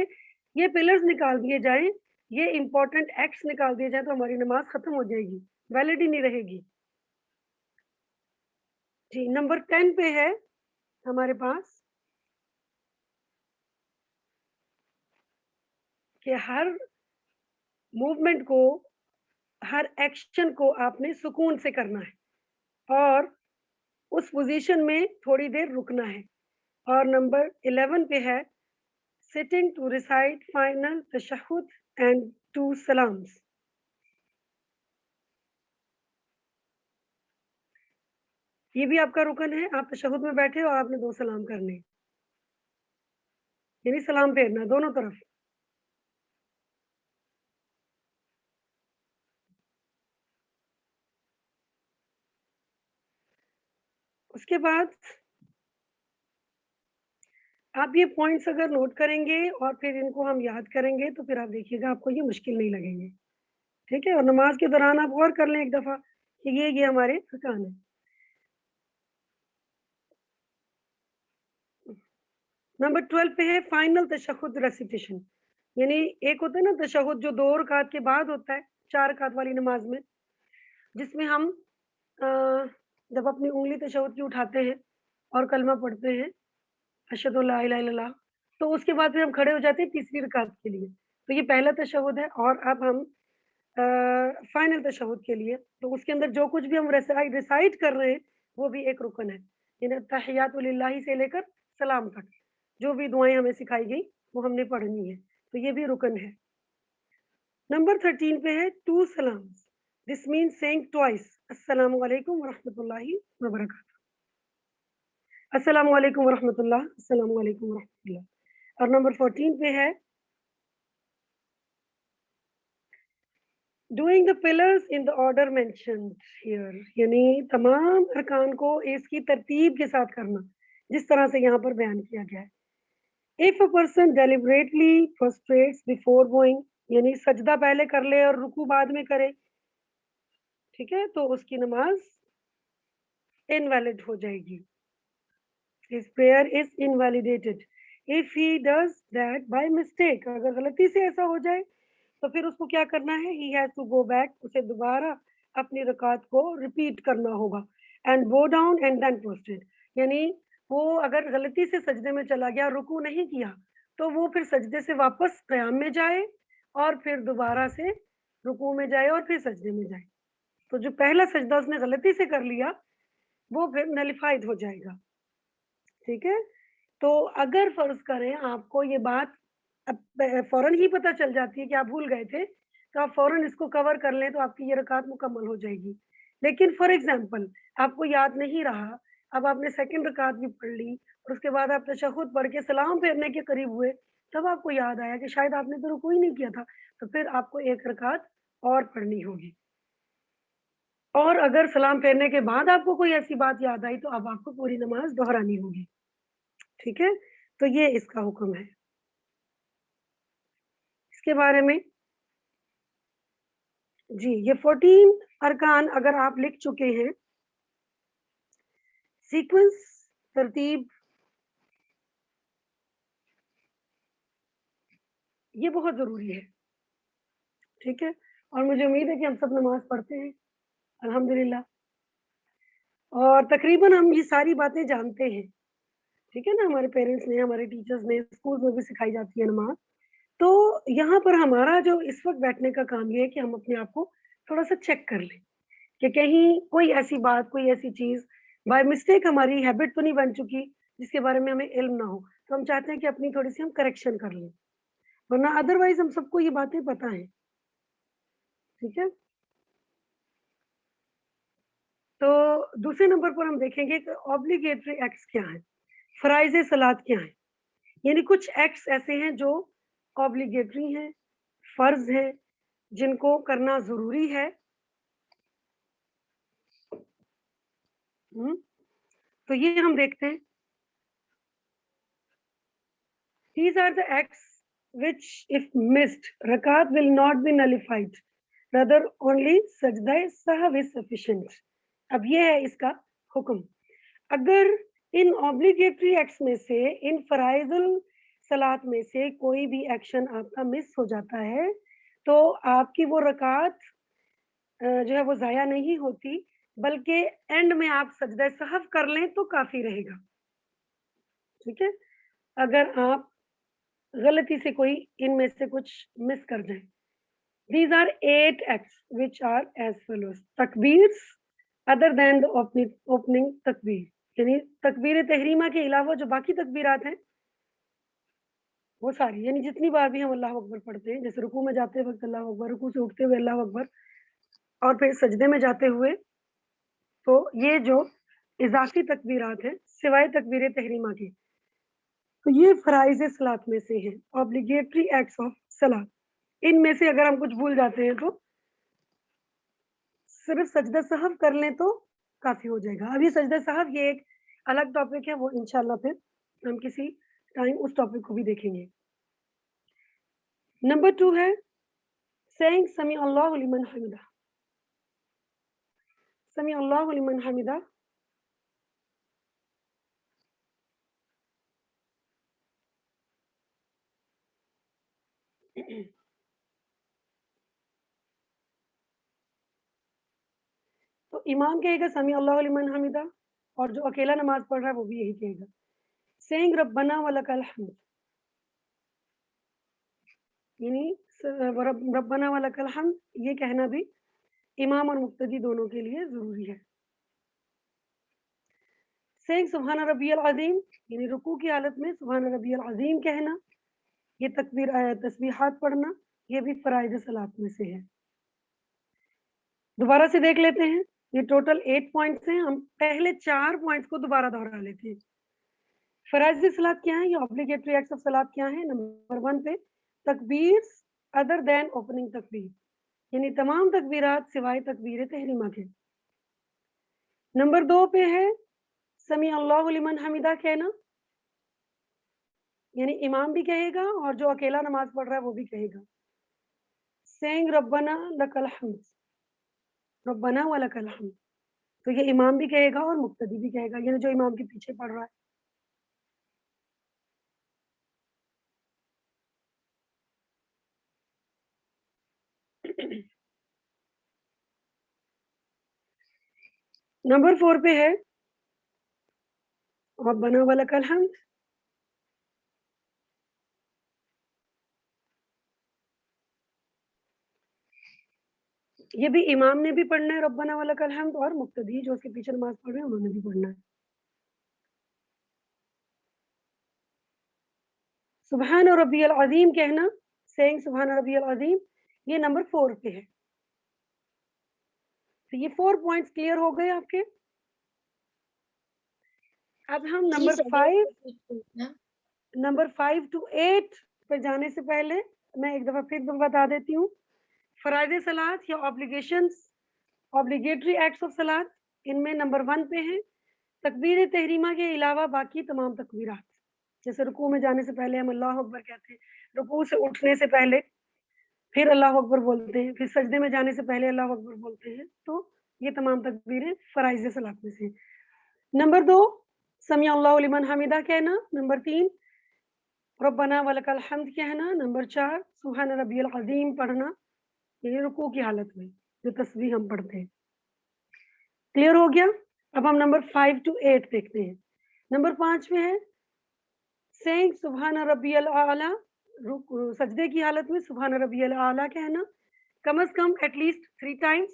ये पिलर्स निकाल दिए जाएँ, ये इम्पोर्टेंट एक्ट्स निकाल दिए जाएँ, तो हमारी नमाज़ खत्म हो जाएगी, वैलिड ही नहीं रहेगी। जी, नंबर 10 पे है हमारे पास कि हर मूवमेंट को हर एक्शन को आपने सुकून से करना है और उस पोजीशन में थोड़ी देर रुकना है। और नंबर 11 पे है सिटिंग टू रिसाइट फाइनल तशहुद एंड 2 सलाम्स। ये भी आपका रुकन है, आप तशहुद में बैठे हो और आपने 2 सलाम करने, यानी सलाम फेरना दोनों तरफ। उसके बाद आप ये पॉइंट्स अगर नोट करेंगे और फिर इनको हम याद करेंगे तो फिर आप देखिएगा आपको ये मुश्किल नहीं लगेंगे, ठीक है? और नमाज के दौरान आप गौर कर लें एक दफ़ा कि ये हमारे अरकान हैं। नंबर 12 पे है फाइनल तशहुद रेसिटेशन, यानी एक होता है ना तशहुद जो 2 रकात के बाद होता है, 4 रकात वाली नमाज में, जिसमें हम अ, जब अपनी उँगली तशहुद की उठाते हैं और कलमा पढ़ते हैं, अशहदु अल्ला इलाहा इल्लल्लाह, तो उसके बाद फिर हम खड़े हो जाते हैं तीसरी रकात के लिए। तो ये पहला तशहुद है और अब हम अ, फाइनल तशहुद के लिए, तो उसके अंदर जो कुछ भी हम रिसाइट कर रहे हैं, वो भी एक रुकन है। यानी तहियातु लिल्लाहि से लेकर सलाम तक, जो भी दुआएँ हमें सिखाई गई, वो हमने पढ़नी है। तो ये भी रुकन है। नंबर 13 पे है 2 Psalms. This means saying twice अस्सलामु अलैकुम व रहमतुल्लाहि व बरकातहू। अस्सलामु अलैकुम व रहमतुल्लाह, अस्सलामु अलैकुम व रहमतुल्लाह। और नंबर 14 पे है doing the pillars in the order mentioned here, यानी तमाम अरकान को इसकी तरतीब के साथ करना, जिस तरह से यहाँ पर बयान किया गया है। If a person deliberately prostrates before going, यानी सजदा पहले कर ले और रुकू बाद में करे, ठीक है? तो उसकी नमाज इनवैलिड हो जाएगी। His prayer is invalidated if he does that by mistake. अगर गलती से ऐसा हो जाए तो फिर उसको क्या करना है? He has to go back, उसे दोबारा अपनी रकात को रिपीट करना होगा and go down and then prostrate, यानी वो अगर गलती से सजदे में चला गया, रुकू नहीं किया, तो वो फिर सजदे से वापस क़याम में जाए और फिर दोबारा से रुकू में जाए और फिर सजदे में जाए। तो जो पहला सजदा उसने गलती से कर लिया, वो फिर नलिफाइड हो जाएगा, ठीक है? तो अगर फ़र्ज़ करें आपको ये बात फ़ौरन ही पता चल जाती है कि आप भूल गए थे, तो आप फ़ौरन इसको कवर कर लें तो आपकी ये रकात मुकम्मल हो जाएगी। लेकिन फ़ॉर एग्ज़ाम्पल आपको याद नहीं रहा, अब आपने सेकंड रकात भी पढ़ ली और उसके बाद आप तशहुद पढ़ के सलाम फेरने के करीब हुए, तब आपको याद आया कि शायद आपने तो रुकू ही नहीं किया था, तो फिर आपको 1 रकात और पढ़नी होगी। और अगर सलाम फेरने के बाद आपको कोई ऐसी बात याद आई, तो अब आपको पूरी नमाज़ दोहरानी होगी, ठीक है? तो ये इसका हुक्म है। इसके बारे में जी, ये 14 अरकान अगर आप लिख चुके हैं, सीक्वेंस, तरतीब, ये बहुत ज़रूरी है, ठीक है? और मुझे उम्मीद है कि हम सब नमाज़ पढ़ते हैं, अल्हम्दुलिल्लाह। और तकरीबन हम ये सारी बातें जानते हैं, ठीक है ना? हमारे पेरेंट्स ने, हमारे टीचर्स ने, स्कूल में भी सिखाई जाती है नमाज़। तो यहाँ पर हमारा जो इस वक़्त बैठने का काम ये है कि हम अपने आप को थोड़ा-सा चेक कर लें, कि कहीं कोई ऐसी बात, कोई ऐसी चीज़ बाय मिस्टेक हमारी हैबिट तो नहीं बन चुकी, जिसके बारे में हमें इल्म ना हो। तो हम चाहते हैं कि अपनी थोड़ी-सी हम करेक्शन कर लें, वरना अदरवाइज़ हम सबको ये बातें पता हैं, ठीक है? तो दूसरे नंबर पर हम देखेंगे कि ऑब्लिगेटरी एक्ट्स क्या हैं, फ़राइज़ सलात क्या हैं? यानी कुछ एक्ट्स ऐसे हैं जो ऑब्लिगेटरी हैं, फ़र्ज़ हैं, जिनको करना ज़रूरी है। हुँ, तो ये हम देखते हैं। These are the acts which, if missed, rakat will not be nullified. Rather, only sajda sahw is sufficient. अब ये है इसका हुक्म। अगर इन ऑब्लिगेटरी एक्ट्स में से, इन फराइजुल सलात में से कोई भी एक्शन आपका मिस हो जाता है, तो आपकी वो रकात जो है वो ज़ाया नहीं होती, बल्कि एंड में आप सजदा सहव कर लें तो काफ़ी रहेगा, ठीक है? अगर आप गलती से कोई इनमें से कुछ मिस कर जाएँ। These are 8 acts which are as follows. Takbeers other than the opening takbeer. यानी तकबीर तहरीमा के अलावा जो बाकी तकबीरात हैं वो सारी, यानी जितनी बार भी हम अल्लाह अकबर पढ़ते हैं, जैसे रुकू में जाते वक्त अल्लाह अकबर, रुकू से उठते हुए अल्लाह अकबर, और फिर सजदे में जाते हुए, तो ये जो इजाफी तकबीरात हैं सिवाय तकबीर तहरीमा के, तो ये फराइज सलात में से हैं, ऑब्लिगेटरी एक्ट्स ऑफ सलात। इनमें से अगर हम कुछ भूल जाते हैं तो सिर्फ सजदा सहव कर लें तो काफी हो जाएगा। अभी सजदा सहव ये एक अलग टॉपिक है, वो इंशाल्लाह फिर हम किसी टाइम उस टॉपिक को भी देखेंगे। नंबर 2 है saying समी अल्लाहु लिमन हमिदा। समी अल्लाहु लिमन हमिदा तो इमाम कहेगा समी अल्लाहु लिमन हमिदा, और जो अकेला नमाज पढ़ रहा है वो भी यही कहेगा। saying रब्बना वलकल हम्द, यानी रब्बना वलकल हम्द ये कहना भी इमाम और मुक्तदी दोनों के लिए जरूरी है। saying सुभान रब्बियल अज़ीम, यानी रुकू की हालत में सुभान रब्बियल अज़ीम कहना, ये तस्बीहात पढ़ना, ये भी फराइज सलात में से है। दोबारा से देख लेते हैं, ये टोटल 8 पॉइंट्स हैं, हम पहले 4 पॉइंट्स को दोबारा दोहरा लेते हैं। फराइज सलात क्या है, ये ऑब्लिगेटरी एक्ट्स ऑफ सलात क्या है। नंबर 1 पे तकबीर अदर देन ओपनिंग तकबीर, यानी तमाम तकबीरात सिवाय तकबीर तहरीमा के। नंबर 2 पे है समी अल्लाहु लिमन हमिदा कहना, यानी इमाम भी कहेगा और जो अकेला नमाज पढ़ रहा है वो भी कहेगा। saying रब्बना लकल हम्द, रब्बना व लकल हम्द, तो ये इमाम भी कहेगा और मुक्तदी भी कहेगा, यानी जो इमाम के पीछे पढ़ रहा है। नंबर 4 पे है रब्बना व लकल हम्द, ये भी इमाम ने भी पढ़ना है रब्बना व लकल हम्द, और मुक्तदी जो उसके पीछे नमाज पढ़ रहे हैं उन्होंने भी पढ़ना है। सुभान रब्बियल अज़ीम कहना, saying सुभान रब्बियल अज़ीम, ये नंबर 4 पे है। तो ये 4 पॉइंट्स क्लियर हो गए आपके। अब हम नंबर 5 टू 8 पे जाने से पहले मैं एक दफा फिर बता देती हूँ। फराइज सलात या ऑब्लिगेटरी एक्ट्स ऑफ सलात, इनमें नंबर 1 पे है तकबीर तहरीमा के अलावा बाकी तमाम तकबीरात, जैसे रुकू में जाने से पहले हम अल्लाह अकबर कहते हैं, रुकू से उठने से पहले फिर अल्लाह अकबर बोलते हैं, फिर सजदे में जाने से पहले अल्लाह अकबर बोलते हैं, तो ये तमाम तकबीरें फराइज सलात में से। नंबर 2 समी अल्लाहु लिमन हमिदा कहना। नंबर 3 रब्बना वलकल हम्द कहना। नंबर 4 सुभान रब्बियल अज़ीम पढ़ना, ये रुकू की हालत में जो तस्बीह हम पढ़ते हैं। क्लियर हो गया। अब हम नंबर 5 टू 8 देखते हैं। नंबर 5 में है saying सुभान रब्बियल आला, सजदे की हालत में सुभान रब्बियल आला कहना, कम से कम एटलीस्ट 3 टाइम्स,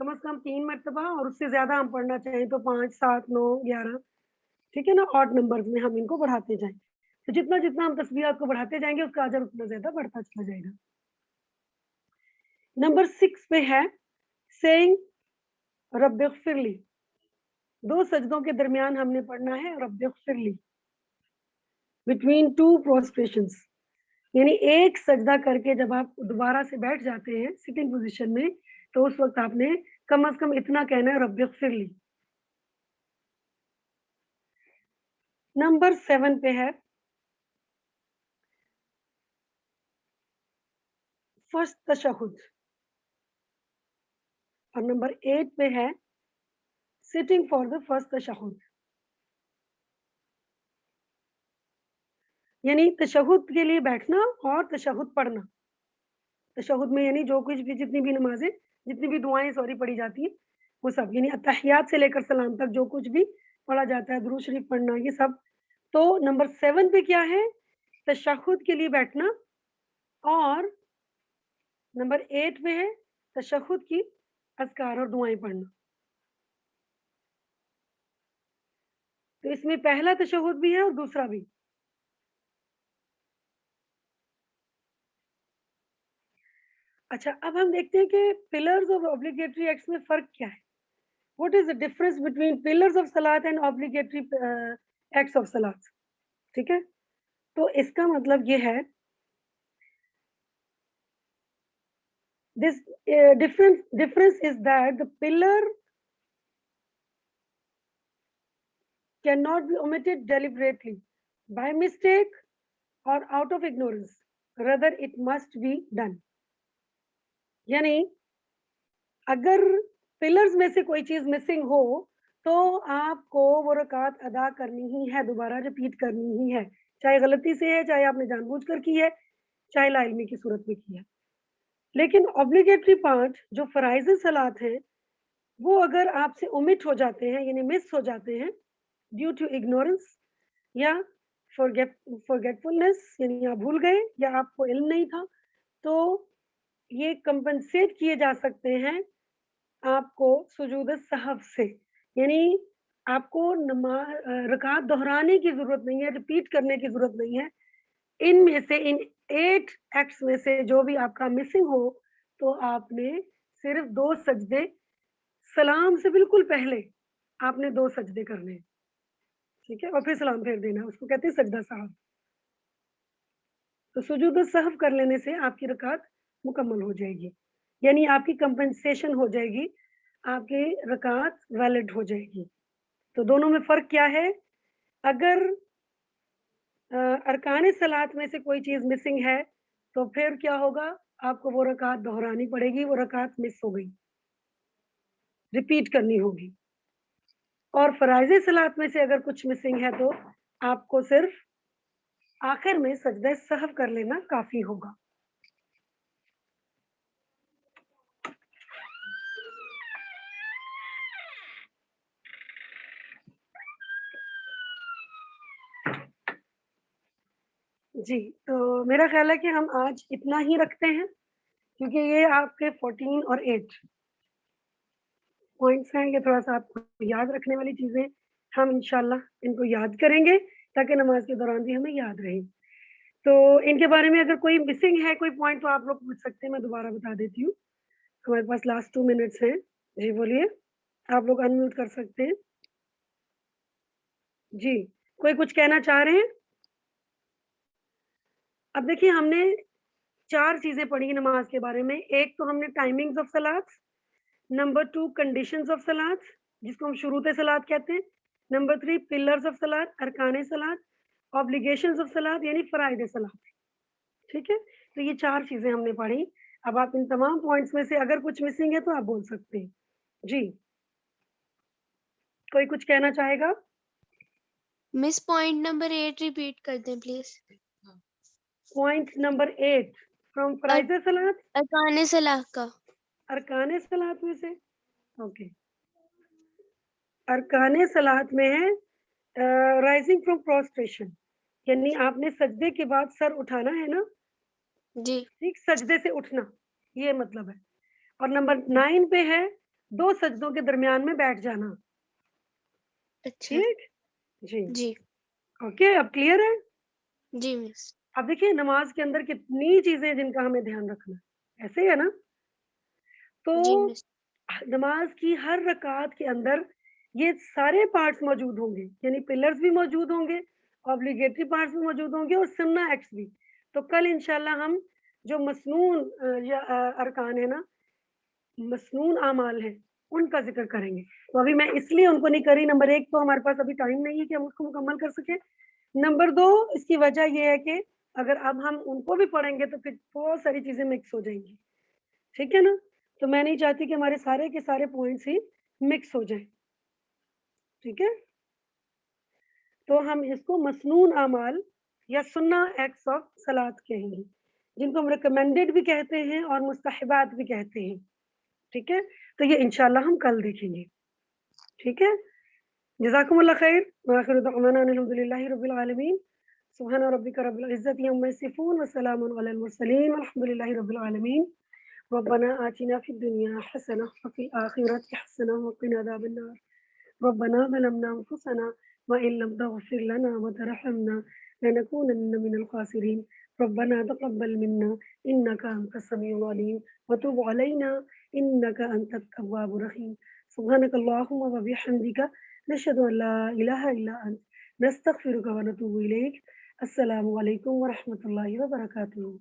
कम से कम 3 मरतबा, और उससे ज्यादा हम पढ़ना चाहें तो 5, 7, 9, 11, ठीक है ना, ऑड नंबर्स में हम इनको बढ़ाते जाएं। तो जितना जितना हम तस्बीहात को बढ़ाते जाएंगे उसका अजर उतना ज्यादा बढ़ता चला जाएगा। नंबर 6 पे है saying रब्बिग़फिरली, 2 सजदों के दरमियान हमने पढ़ना है रब्बिग़फिरली, बिटवीन 2 प्रोस्ट्रेशंस, यानी एक सजदा करके जब आप दोबारा से बैठ जाते हैं सिटिंग पोजीशन में, तो उस वक्त आपने कम से कम इतना कहना है रब्बिग़फिरली। नंबर 7 पे है फर्स्ट तशहुद, और नंबर 8 पे है सिटिंग फॉर द फर्स्ट तशहुद, यानी तशहुद के लिए बैठना और तशहुद पढ़ना। तशहुद में यानी जो कुछ भी जितनी भी नमाजें, जितनी भी दुआएं पढ़ी जाती हैं वो सब, यानी अत्तहियात से लेकर सलाम तक जो कुछ भी पढ़ा जाता है, दुरूद शरीफ पढ़ना, ये सब। तो नंबर 7 पे क्या है, तशहुद के लिए बैठना और नंबर 8 में है तशहुद की अज़कार और दुआएं पढ़ना। तो इसमें पहला तशहुद भी है और दूसरा भी। अच्छा, अब हम देखते हैं कि पिलर्स ऑफ ऑब्लिगेटरी एक्ट्स में फर्क क्या है। What is the difference between pillars of Salat and obligatory acts of सलात? ठीक है, तो इसका मतलब ये है, this difference is that the pillar cannot be omitted deliberately by mistake or out of ignorance, rather it must be done। यानी अगर pillars में से कोई चीज मिसिंग हो तो आपको वो रकात अदा करनी ही है, दोबारा रिपीट करनी ही है, चाहे गलती से है, चाहे आपने जानबूझकर की है, चाहे लाइल्मी की सूरत में की है। लेकिन ऑब्लिगेटरी पार्ट जो फराइज सलात हैं, वो अगर आपसे ओमिट हो जाते हैं यानी मिस हो जाते हैं ड्यू टू इग्नोरेंस या फॉरगेटफुलनेस, यानी आप भूल गए या आपको इल्म नहीं था, तो ये कंपनसेट किए जा सकते हैं आपको सुजूद सहव से। यानी आपको रकात दोहराने की जरूरत नहीं है, रिपीट करने की जरूरत नहीं है। इनमें से इन 8 एक्ट्स में से जो भी आपका मिसिंग हो, तो आपने सिर्फ 2 सजदे, सलाम से बिल्कुल पहले आपने 2 सजदे करने हैं, ठीक है, और फिर सलाम फेर देना, उसको कहते हैं सजदा साहब। तो सुजूद सहव कर लेने से आपकी रकात मुकम्मल हो जाएगी, यानी आपकी कंपनसेशन हो जाएगी, आपकी रकात वैलिड हो जाएगी। तो दोनों में फ़र्क क्या है? अगर अरकान सलात में से कोई चीज़ मिसिंग है, तो फिर क्या होगा? आपको वो रकात दोहरानी पड़ेगी, वो रकात मिस हो गई, रिपीट करनी होगी। और फ़राइज़ सलात में से अगर कुछ मिसिंग है, तो आपको सिर्फ़ आखिर में सजदा सहव कर लेना काफ़ी होगा। जी, तो मेरा ख़्याल है कि हम आज इतना ही रखते हैं, क्योंकि ये आपके 14 और 8 पॉइंट्स हैं, ये थोड़ा-सा आपको याद रखने वाली चीज़ें, हम इंशाल्लाह इनको याद करेंगे, ताकि नमाज़ के दौरान भी हमें याद रहे। तो इनके बारे में अगर कोई मिसिंग है, कोई पॉइंट, तो आप लोग पूछ सकते हैं, मैं दोबारा बता देती हूँ। हमारे पास लास्ट 2 मिनट्स हैं। जी, बोलिए, आप लोग अनम्यूट कर सकते हैं। जी, कोई कुछ कहना चाह रहे हैं? अब देखिए, हमने 4 चीज़ें पढ़ी नमाज़ के बारे में। एक तो हमने timings of Salat, number 2 conditions of सलात, जिसको हम शुरूत सलात कहते हैं, नंबर 3 पिलर्स ऑफ सलात, अरकान सलात, ऑब्लिगेशंस ऑफ सलात यानी फराइद सलात, ठीक है? तो ये 4 चीज़ें हमने पढ़ी। अब आप इन तमाम पॉइंट्स में से अगर कुछ मिसिंग है, तो आप बोल सकते हैं। जी, कोई कुछ कहना चाहेगा? मिस पॉइंट नंबर 8 रिपीट कर दें प्लीज। पॉइंट नंबर 8 फ्रॉम फराइज सलात, अरकान सलाह का। अरकान सलात में से, ओके। अरकान सलात में है राइजिंग फ्रॉम प्रोस्ट्रेशन, यानी आपने सजदे के बाद सर उठाना है ना, जी। ठीक, सजदे से उठना, ये मतलब है। और नंबर 9 पे है 2 सजदों के दरमियान में बैठ जाना, अच्छा। ठीक? जी, जी। ओके, अब क्लियर है? जी मिस। अब देखिए, नमाज के अंदर कितनी चीज़ें हैं जिनका हमें ध्यान रखना है, ऐसे ही है ना? तो जी मिस। नमाज की हर रकात के अंदर ये सारे पार्ट्स मौजूद होंगे, यानी पिलर्स भी मौजूद होंगे, ऑब्लिगेटरी पार्ट्स भी मौजूद होंगे और सुन्ना एक्ट्स भी। तो कल इंशाल्लाह हम जो मसनून अरकान है ना, मसनून आमाल हैं, उनका ज़िक्र करेंगे। तो अभी मैं इसलिए उनको नहीं कर रही, नंबर 1 तो हमारे पास अभी टाइम नहीं है कि हम उसको मुकम्मल कर सकें। नंबर 2 इसकी वजह ये है कि अगर अब हम उनको भी पढ़ेंगे तो फिर बहुत सारी चीज़ें मिक्स हो जाएँगी, ठीक है ना? तो मैं नहीं चाहती कि हमारे सारे के सारे पॉइंट्स ही मिक्स हो जाएँ, ठीक है? तो हम इसको मसनून अमाल या सुन्ना एक्ट्स ऑफ सलात कहेंगे, जिनको हम रिकमेंडेड भी कहते हैं और मुस्तहबात भी कहते हैं, ठीक है? तो ये इंशाल्लाह हम कल देखेंगे, ठीक है? जज़ाकुमुल्लाह खैर व आखिरु दअवाना अनिल हम्दुलिल्लाहि रब्बिल आलमीन। सुब्हान रब्बिका रब्बिल इज़्ज़ति अम्मा यसिफून व सलामुन अलल मुरसलीन वल्हम्दुलिल्लाहि रब्बिल आलमीन। ربنا آتنا في الدنيا حسنة وفي الآخرة حسنة وقنا عذاب النار. ربنا ظلمنا أنفسنا وإن لم تغفر لنا وترحمنا لنكونن من الخاسرين. ربنا تقبل منا إنك أنت السميع العليم وتب علينا إنك أنت التواب الرحيم. سبحانك اللهم وبحمدك نشهد أن لا إله إلا أنت نستغفرك ونتوب إليك. السلام عليكم ورحمة الله وبركاته.